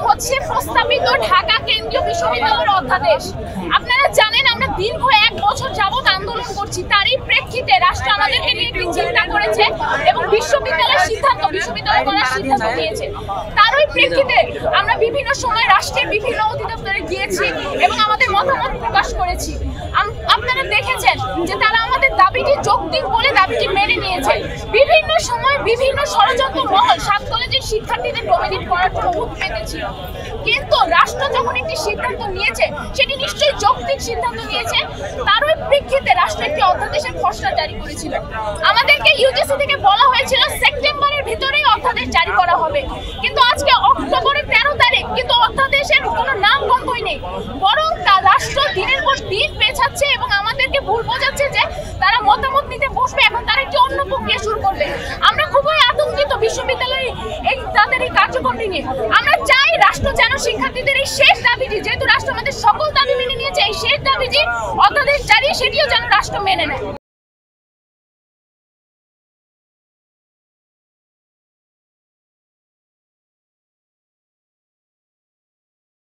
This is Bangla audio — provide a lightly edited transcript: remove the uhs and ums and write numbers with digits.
হচ্ছে প্রস্তাবিত ঢাকা কেন্দ্রীয় বিশ্ববিদ্যালয়ের অধ্যাদেশ। আপনারা জানেন আমরা দীর্ঘ 1 বছর যাবত আন্দোলন করছি, তারই প্রেক্ষিতে রাষ্ট্র আমাদেরকে নিয়ে একটি চিন্তা করেছে এবং বিশ্ববিদ্যালয় করার সিদ্ধান্ত নিয়েছে। তারই প্রেক্ষিতে আমরা বিভিন্ন সময় রাষ্ট্রের বিভিন্ন অধিদপ্তরে গিয়েছি এবং আমাদের মতামত প্রকাশ করেছি। আপনারা দেখেছেন যে তারা আমাদের দাবিটি যৌক্তিক বলে দাবিটি মেনে নিয়েছে। বিভিন্ন সময় বিভিন্ন ষড়যন্ত্র মহল 7 কলেজের শিক্ষার্থীদের ডোমিনেট করার জন্য মুখ পেতেছিল, কিন্তু রাষ্ট্র যখন একটি সিদ্ধান্ত নিয়েছে সেটি নিশ্চয়ই যৌক্তিক সিদ্ধান্ত নিয়েছে। তারই প্রেক্ষিতে রাষ্ট্র একটি অধ্যাদেশের খসড়া জারি করেছিল। আমাদেরকে ইউজিসি থেকে বলা হয়েছিল সেপ্টেম্বরের ভিতরেই অধ্যাদেশ জারি করা হবে, কিন্তু আজকে অক্টোবরের 13 তারিখ, কিন্তু অধ্যাদেশের কোনো নাম গন্ধই নেই। বরং রাষ্ট্র দিনের পর দিন পেছাচ্ছে এবং আমাদেরকে ভুল বোঝাচ্ছে যে তারা মতামত নিতে বসবে, এখন তারা একটি অন্য প্রক্রিয়া শুরু করবে। আমরা খুবই আতঙ্কিত বিশ্ববিদ্যালয়ে তাদের এই কার্যক্রমটি নিয়ে। আমরা চাই রাষ্ট্র যেন শিক্ষার্থীদের এই শেষ দাবিটি, যেহেতু রাষ্ট্র আমাদের সকল দাবি মেনে নিয়েছে, এই শেষ দাবিটি অধ্যাদেশ জারি সেটিও যেন রাষ্ট্র মেনে নেয়।